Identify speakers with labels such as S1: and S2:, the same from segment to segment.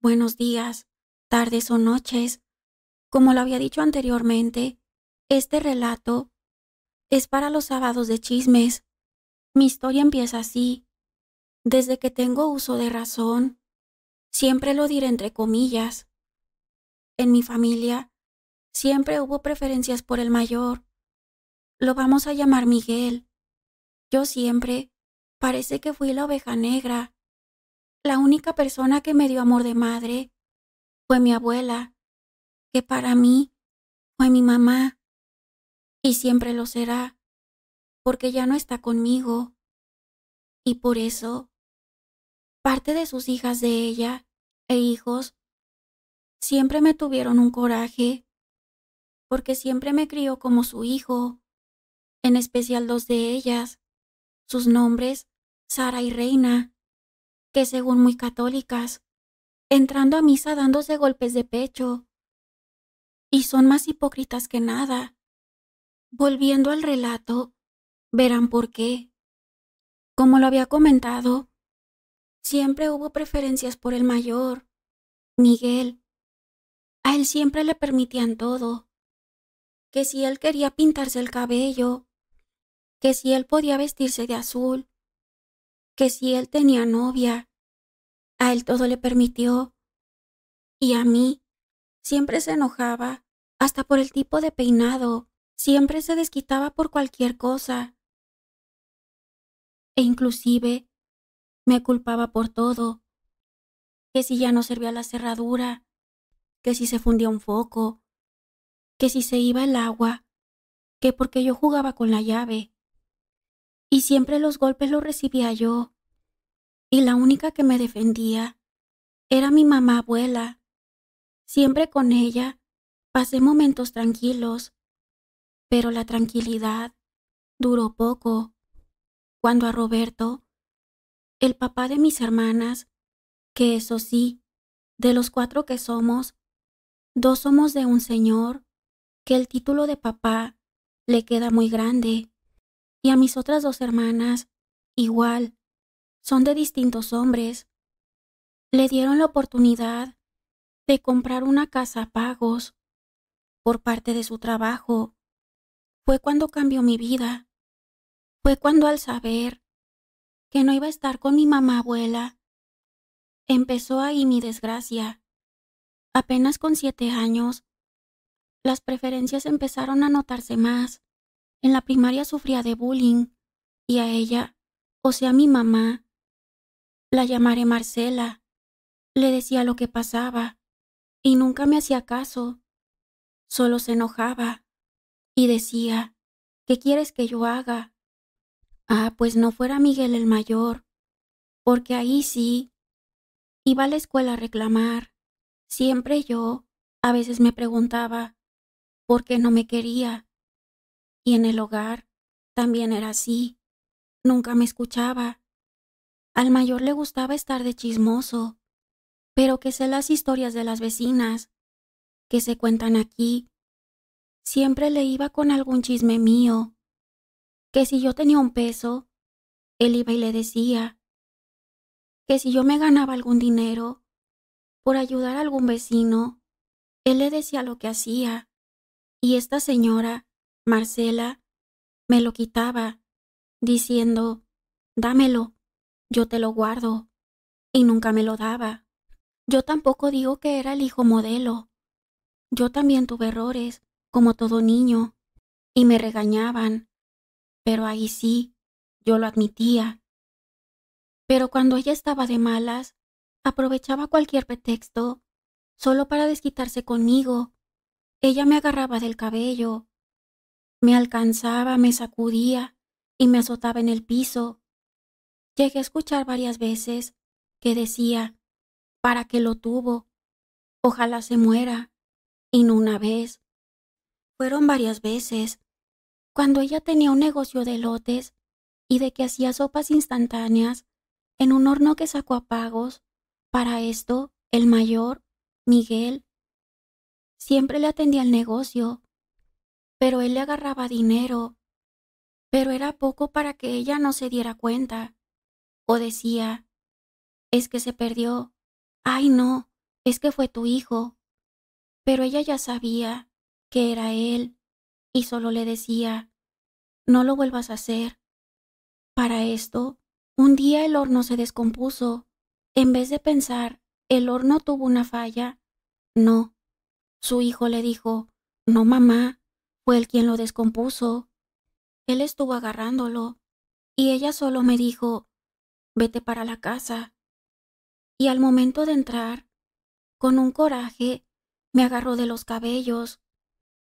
S1: buenos días, tardes o noches. Como lo había dicho anteriormente, este relato es para los sábados de chismes. Mi historia empieza así. Desde que tengo uso de razón, siempre lo diré entre comillas. En mi familia siempre hubo preferencias por el mayor. Lo vamos a llamar Miguel. Yo siempre parece que fui la oveja negra. La única persona que me dio amor de madre fue mi abuela, que para mí fue mi mamá, y siempre lo será, porque ya no está conmigo, y por eso parte de sus hijas de ella e hijos siempre me tuvieron un coraje, porque siempre me crió como su hijo, en especial dos de ellas, sus nombres, Sara y Reina, que según muy católicas, entrando a misa dándose golpes de pecho, y son más hipócritas que nada. Volviendo al relato, verán por qué. Como lo había comentado, siempre hubo preferencias por el mayor, Miguel. A él siempre le permitían todo, que si él quería pintarse el cabello, que si él podía vestirse de azul, que si él tenía novia, a él todo le permitió, y a mí siempre se enojaba, hasta por el tipo de peinado, siempre se desquitaba por cualquier cosa, e inclusive me culpaba por todo, que si ya no servía la cerradura, que si se fundía un foco, que si se iba el agua, que porque yo jugaba con la llave. Y siempre los golpes los recibía yo, y la única que me defendía era mi mamá abuela. Siempre con ella pasé momentos tranquilos, pero la tranquilidad duró poco. Cuando a Roberto, el papá de mis hermanas, que eso sí, de los 4 que somos, 2 somos de un señor, que el título de papá le queda muy grande, y a mis otras 2 hermanas, igual, son de distintos hombres. Le dieron la oportunidad de comprar una casa a pagos por parte de su trabajo. Fue cuando cambió mi vida. Fue cuando al saber que no iba a estar con mi mamá abuela, empezó ahí mi desgracia. Apenas con 7 años, las preferencias empezaron a notarse más. En la primaria sufría de bullying y a ella, o sea, mi mamá, la llamaré Marcela, le decía lo que pasaba y nunca me hacía caso. Solo se enojaba y decía, ¿qué quieres que yo haga? Ah, pues no fuera Miguel el mayor, porque ahí sí, iba a la escuela a reclamar. Siempre yo, a veces me preguntaba, ¿por qué no me quería? Y en el hogar también era así, nunca me escuchaba. Al mayor le gustaba estar de chismoso, pero que sé las historias de las vecinas, que se cuentan aquí. Siempre le iba con algún chisme mío, que si yo tenía un peso, él iba y le decía, que si yo me ganaba algún dinero por ayudar a algún vecino, él le decía lo que hacía, y esta señora, Marcela, me lo quitaba, diciendo, dámelo, yo te lo guardo, y nunca me lo daba. Yo tampoco digo que era el hijo modelo. Yo también tuve errores, como todo niño, y me regañaban, pero ahí sí, yo lo admitía. Pero cuando ella estaba de malas, aprovechaba cualquier pretexto, solo para desquitarse conmigo. Ella me agarraba del cabello, me alcanzaba, me sacudía y me azotaba en el piso. Llegué a escuchar varias veces que decía, ¿para qué lo tuvo? Ojalá se muera. Y no una vez, fueron varias veces. Cuando ella tenía un negocio de elotes y de que hacía sopas instantáneas en un horno que sacó a pagos, para esto, el mayor, Miguel, siempre le atendía el negocio, pero él le agarraba dinero, pero era poco para que ella no se diera cuenta. O decía, es que se perdió. Ay, no, es que fue tu hijo. Pero ella ya sabía que era él y solo le decía, no lo vuelvas a hacer. Para esto, un día el horno se descompuso. En vez de pensar, el horno tuvo una falla. No, su hijo le dijo, no mamá, fue él quien lo descompuso. Él estuvo agarrándolo y ella solo me dijo, vete para la casa. Y al momento de entrar, con un coraje, me agarró de los cabellos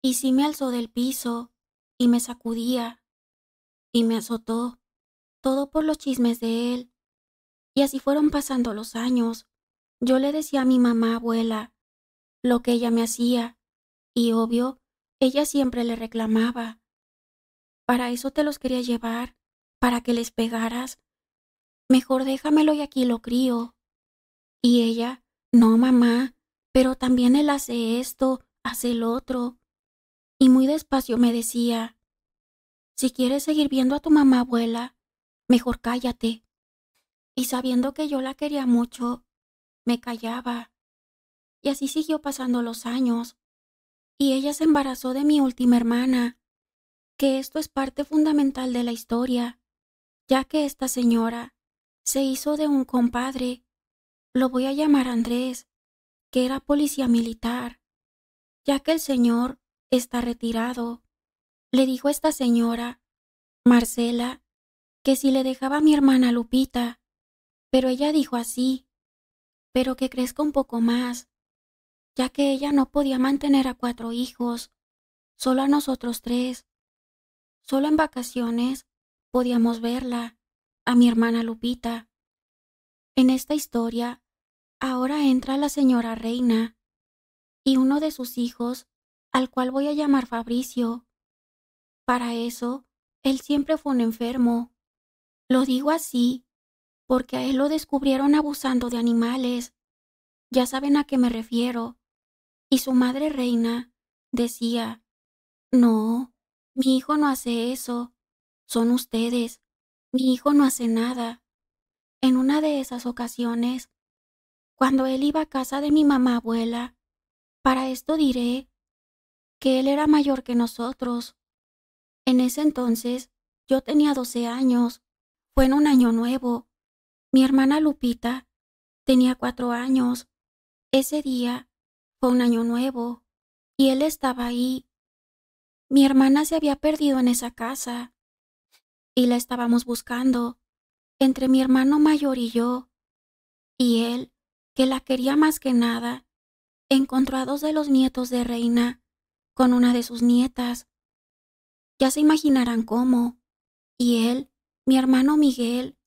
S1: y sí me alzó del piso y me sacudía y me azotó, todo por los chismes de él. Y así fueron pasando los años. Yo le decía a mi mamá abuela lo que ella me hacía y obvio, ella siempre le reclamaba. Para eso te los quería llevar, para que les pegaras. Mejor déjamelo y aquí lo crío. Y ella, no mamá, pero también él hace esto, hace el otro. Y muy despacio me decía, si quieres seguir viendo a tu mamá abuela, mejor cállate. Y sabiendo que yo la quería mucho, me callaba. Y así siguió pasando los años. Y ella se embarazó de mi última hermana, que esto es parte fundamental de la historia, ya que esta señora se hizo de un compadre, lo voy a llamar Andrés, que era policía militar, ya que el señor está retirado. Le dijo a esta señora, Marcela, que si le dejaba a mi hermana Lupita, pero ella dijo así, pero que crezca un poco más, ya que ella no podía mantener a 4 hijos, solo a nosotros 3. Solo en vacaciones podíamos verla, a mi hermana Lupita. En esta historia, ahora entra la señora Reina y uno de sus hijos, al cual voy a llamar Fabricio. Para eso, él siempre fue un enfermo. Lo digo así porque a él lo descubrieron abusando de animales. Ya saben a qué me refiero. Y su madre Reina decía, no, mi hijo no hace eso. Son ustedes. Mi hijo no hace nada. En una de esas ocasiones, cuando él iba a casa de mi mamá abuela, para esto diré que él era mayor que nosotros. En ese entonces, yo tenía 12 años. Fue en un año nuevo. Mi hermana Lupita tenía 4 años. Ese día fue un año nuevo y él estaba ahí. Mi hermana se había perdido en esa casa y la estábamos buscando entre mi hermano mayor y yo. Y él, que la quería más que nada, encontró a 2 de los nietos de Reina con una de sus nietas. Ya se imaginarán cómo. Y él, mi hermano Miguel,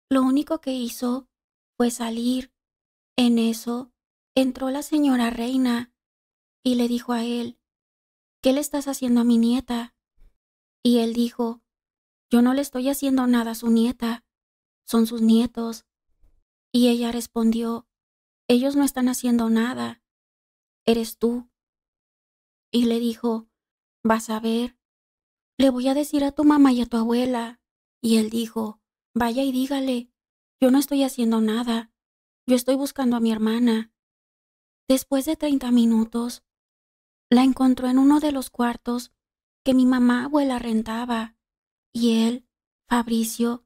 S1: lo único que hizo fue salir. En eso entró la señora Reina y le dijo a él, ¿qué le estás haciendo a mi nieta? Y él dijo, yo no le estoy haciendo nada a su nieta, son sus nietos. Y ella respondió, ellos no están haciendo nada, eres tú. Y le dijo, vas a ver, le voy a decir a tu mamá y a tu abuela. Y él dijo, vaya y dígale, yo no estoy haciendo nada, yo estoy buscando a mi hermana. Después de 30 minutos, la encontró en uno de los cuartos que mi mamá abuela rentaba, y él, Fabricio,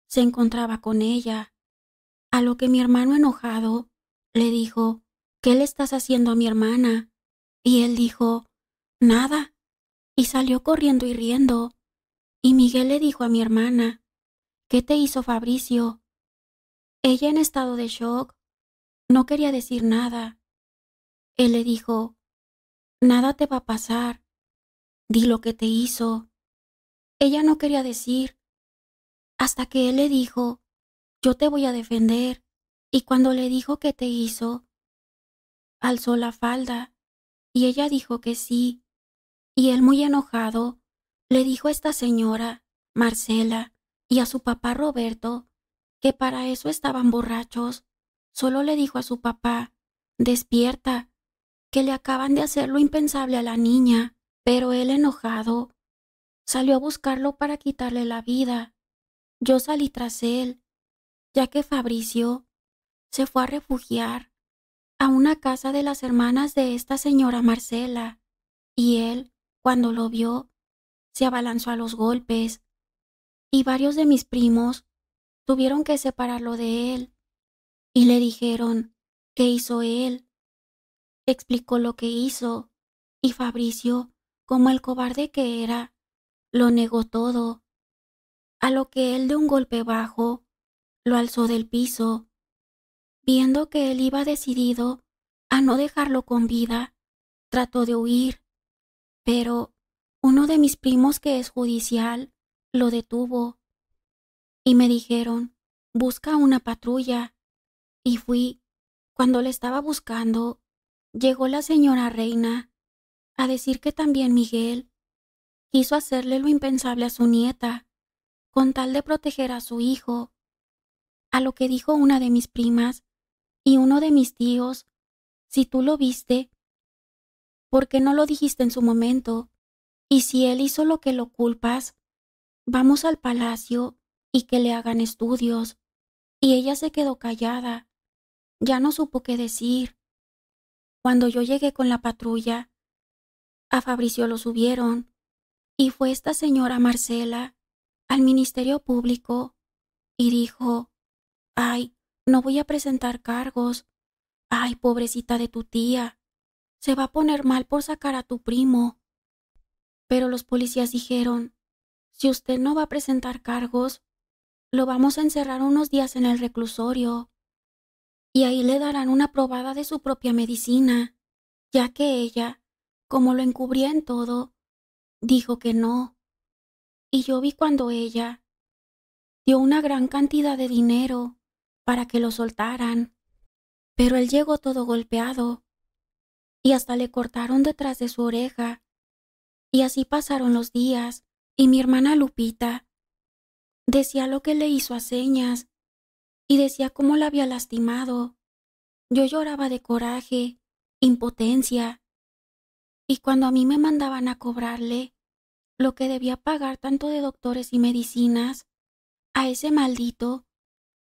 S1: se encontraba con ella. A lo que mi hermano enojado le dijo, ¿qué le estás haciendo a mi hermana? Y él dijo, nada, y salió corriendo y riendo. Y Miguel le dijo a mi hermana, ¿qué te hizo Fabricio? Ella en estado de shock no quería decir nada. Él le dijo, nada te va a pasar, di lo que te hizo. Ella no quería decir, hasta que él le dijo, yo te voy a defender. Y cuando le dijo qué te hizo, alzó la falda, y ella dijo que sí. Y él muy enojado, le dijo a esta señora, Marcela, y a su papá Roberto, que para eso estaban borrachos. Solo le dijo a su papá, despierta, que le acaban de hacer lo impensable a la niña. Pero él enojado, salió a buscarlo para quitarle la vida. Yo salí tras él, ya que Fabricio se fue a refugiar a una casa de las hermanas de esta señora Marcela, y él, cuando lo vio, se abalanzó a los golpes, y varios de mis primos tuvieron que separarlo de él, y le dijeron, ¿qué hizo él? Explicó lo que hizo, y Fabricio, como el cobarde que era, lo negó todo, a lo que él de un golpe bajo lo alzó del piso. Viendo que él iba decidido a no dejarlo con vida, trató de huir, pero uno de mis primos que es judicial lo detuvo y me dijeron, busca una patrulla. Y fui. Cuando le estaba buscando, llegó la señora Reina a decir que también Miguel quiso hacerle lo impensable a su nieta, con tal de proteger a su hijo, a lo que dijo una de mis primas y uno de mis tíos, si tú lo viste, ¿por qué no lo dijiste en su momento? Y si él hizo lo que lo culpas, vamos al palacio y que le hagan estudios. Y ella se quedó callada, ya no supo qué decir. Cuando yo llegué con la patrulla, a Fabricio lo subieron, y fue esta señora Marcela al Ministerio Público y dijo, ay, no voy a presentar cargos, ay, pobrecita de tu tía, se va a poner mal por sacar a tu primo. Pero los policías dijeron, si usted no va a presentar cargos, lo vamos a encerrar unos días en el reclusorio, y ahí le darán una probada de su propia medicina, ya que ella, como lo encubría en todo, dijo que no. Y yo vi cuando ella dio una gran cantidad de dinero para que lo soltaran, pero él llegó todo golpeado y hasta le cortaron detrás de su oreja. Y así pasaron los días, y mi hermana Lupita decía lo que le hizo a señas y decía cómo la había lastimado. Yo lloraba de coraje, impotencia, y cuando a mí me mandaban a cobrarle lo que debía pagar tanto de doctores y medicinas, a ese maldito,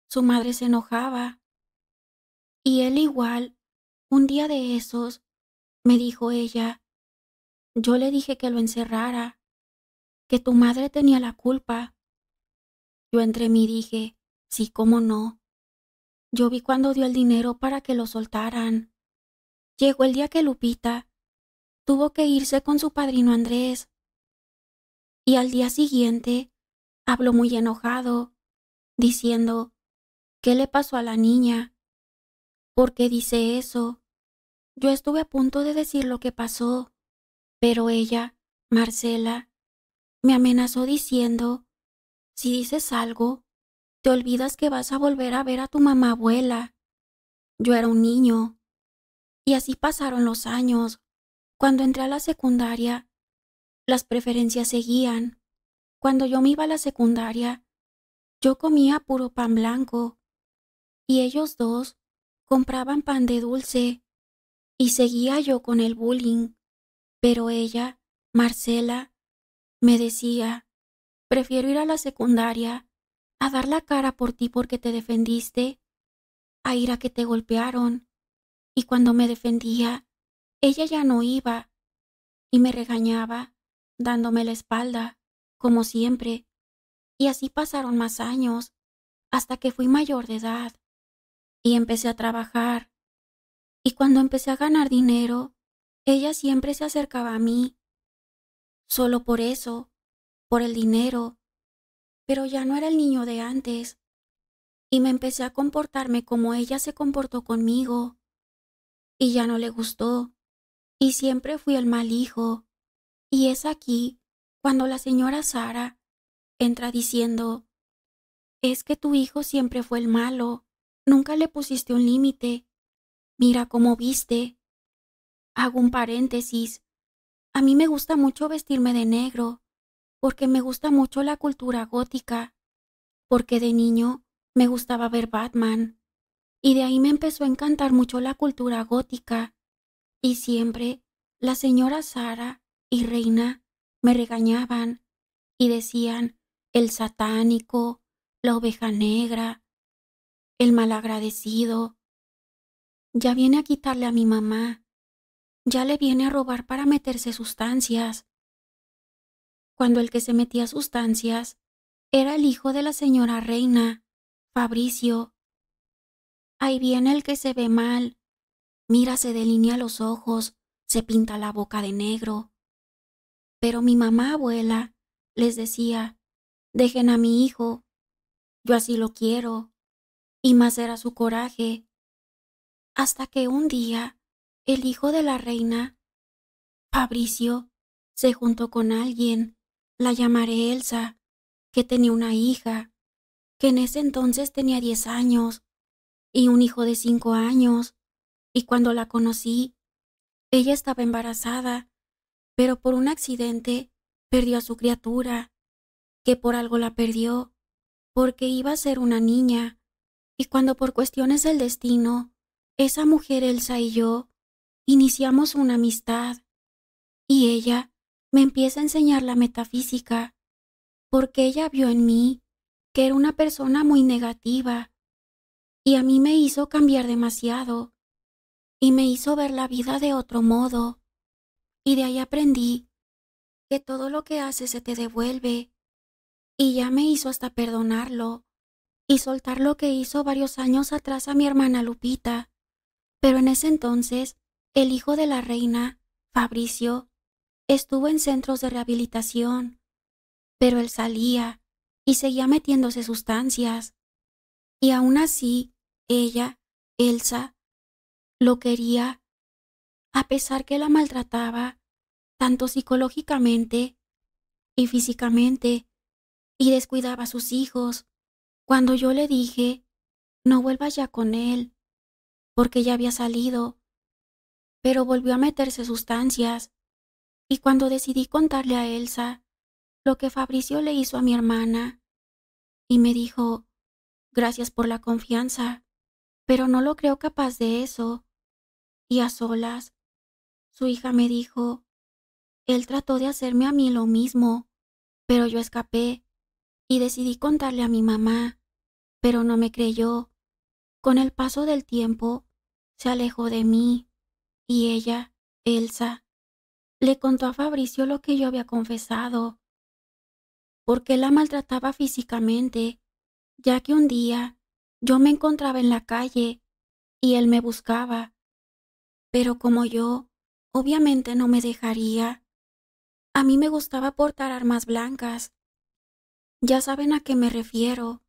S1: su madre se enojaba. Y él igual, un día de esos, me dijo ella, yo le dije que lo encerrara, que tu madre tenía la culpa. Yo entre mí dije, sí, cómo no. Yo vi cuando dio el dinero para que lo soltaran. Llegó el día que Lupita tuvo que irse con su padrino Andrés, y al día siguiente habló muy enojado, diciendo, ¿qué le pasó a la niña? ¿Por qué dice eso? Yo estuve a punto de decir lo que pasó, pero ella, Marcela, me amenazó diciendo, si dices algo, te olvidas que vas a volver a ver a tu mamá abuela. Yo era un niño, y así pasaron los años. Cuando entré a la secundaria, las preferencias seguían. Cuando yo me iba a la secundaria, yo comía puro pan blanco, y ellos dos compraban pan de dulce, y seguía yo con el bullying. Pero ella, Marcela, me decía, prefiero ir a la secundaria a dar la cara por ti porque te defendiste, a ir a que te golpearon. Y cuando me defendía, ella ya no iba y me regañaba, dándome la espalda, como siempre. Y así pasaron más años, hasta que fui mayor de edad y empecé a trabajar. Y cuando empecé a ganar dinero, ella siempre se acercaba a mí, solo por eso, por el dinero. Pero ya no era el niño de antes, y me empecé a comportarme como ella se comportó conmigo, y ya no le gustó, y siempre fui el mal hijo. Y es aquí cuando la señora Sara entra diciendo, es que tu hijo siempre fue el malo, nunca le pusiste un límite, mira cómo viste. Hago un paréntesis, a mí me gusta mucho vestirme de negro, porque me gusta mucho la cultura gótica, porque de niño me gustaba ver Batman, y de ahí me empezó a encantar mucho la cultura gótica, y siempre la señora Sara y Reina me regañaban y decían el satánico, la oveja negra, el malagradecido. Ya viene a quitarle a mi mamá, ya le viene a robar para meterse sustancias, cuando el que se metía sustancias era el hijo de la señora Reina, Fabricio. Ahí viene el que se ve mal, mira, se delinea los ojos, se pinta la boca de negro. Pero mi mamá abuela les decía, dejen a mi hijo, yo así lo quiero, y más era su coraje, hasta que un día el hijo de la reina, Fabricio, se juntó con alguien, la llamaré Elsa, que tenía una hija, que en ese entonces tenía 10 años, y un hijo de 5 años, y cuando la conocí, ella estaba embarazada, pero por un accidente perdió a su criatura, que por algo la perdió, porque iba a ser una niña, y cuando por cuestiones del destino, esa mujer Elsa y yo iniciamos una amistad, y ella me empieza a enseñar la metafísica, porque ella vio en mí que era una persona muy negativa, y a mí me hizo cambiar demasiado, y me hizo ver la vida de otro modo, y de ahí aprendí que todo lo que haces se te devuelve, y ya me hizo hasta perdonarlo, y soltar lo que hizo varios años atrás a mi hermana Lupita. Pero en ese entonces, el hijo de la reina, Fabricio, estuvo en centros de rehabilitación, pero él salía y seguía metiéndose sustancias. Y aún así, ella, Elsa, lo quería, a pesar que la maltrataba, tanto psicológicamente y físicamente, y descuidaba a sus hijos. Cuando yo le dije, no vuelvas ya con él, porque ya había salido, pero volvió a meterse sustancias. Y cuando decidí contarle a Elsa lo que Fabricio le hizo a mi hermana, y me dijo, gracias por la confianza, pero no lo creo capaz de eso. Y a solas, su hija me dijo, él trató de hacerme a mí lo mismo, pero yo escapé y decidí contarle a mi mamá, pero no me creyó. Con el paso del tiempo, se alejó de mí, y ella, Elsa, le contó a Fabricio lo que yo había confesado, porque la maltrataba físicamente, ya que un día yo me encontraba en la calle y él me buscaba, pero como yo, obviamente no me dejaría. A mí me gustaba portar armas blancas. Ya saben a qué me refiero.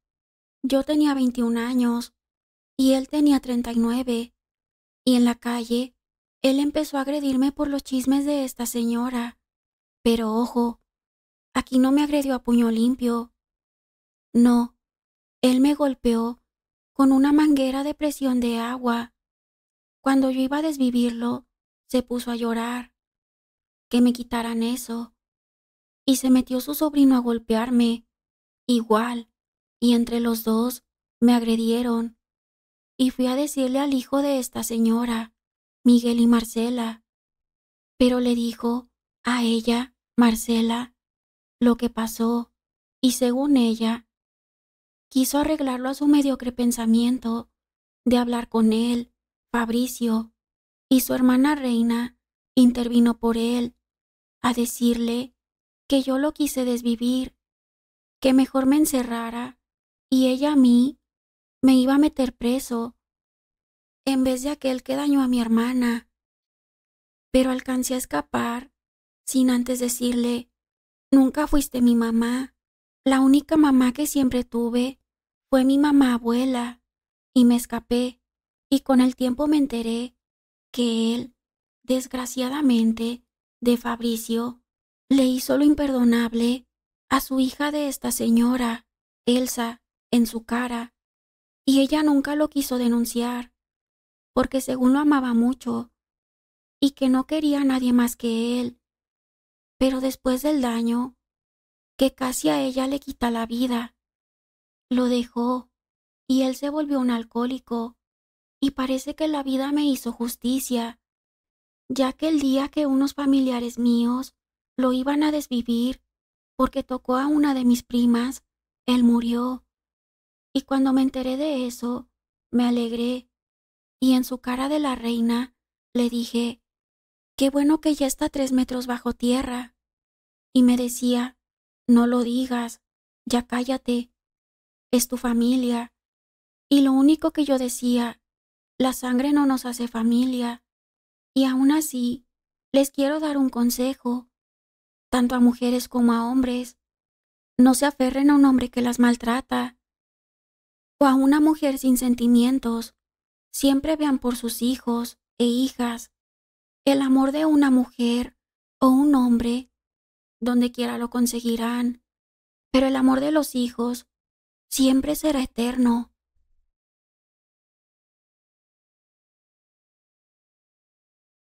S1: Yo tenía 21 años y él tenía 39, y en la calle él empezó a agredirme por los chismes de esta señora. Pero ojo, aquí no me agredió a puño limpio. No, él me golpeó con una manguera de presión de agua. Cuando yo iba a desvivirlo, se puso a llorar, que me quitaran eso, y se metió su sobrino a golpearme, igual, y entre los dos me agredieron, y fui a decirle al hijo de esta señora, Miguel y Marcela, pero le dijo a ella, Marcela, lo que pasó, y según ella, quiso arreglarlo a su mediocre pensamiento de hablar con él, Fabricio, y su hermana Reina intervino por él, a decirle que yo lo quise desvivir, que mejor me encerrara, y ella a mí me iba a meter preso, en vez de aquel que dañó a mi hermana. Pero alcancé a escapar, sin antes decirle, nunca fuiste mi mamá, la única mamá que siempre tuve fue mi mamá abuela, y me escapé, y con el tiempo me enteré que él, desgraciadamente, de Fabricio, le hizo lo imperdonable a su hija de esta señora, Elsa, en su cara, y ella nunca lo quiso denunciar, porque según lo amaba mucho, y que no quería a nadie más que él. Pero después del daño, que casi a ella le quita la vida, lo dejó, y él se volvió un alcohólico, y parece que la vida me hizo justicia, ya que el día que unos familiares míos lo iban a desvivir porque tocó a una de mis primas, él murió. Y cuando me enteré de eso, me alegré, y en su cara de la reina le dije, qué bueno que ya está 3 metros bajo tierra. Y me decía, no lo digas, ya cállate, es tu familia. Y lo único que yo decía, la sangre no nos hace familia. Y aún así, les quiero dar un consejo, tanto a mujeres como a hombres. No se aferren a un hombre que las maltrata o a una mujer sin sentimientos. Siempre vean por sus hijos e hijas. El amor de una mujer o un hombre, donde quiera lo conseguirán, pero el amor de los hijos siempre será eterno.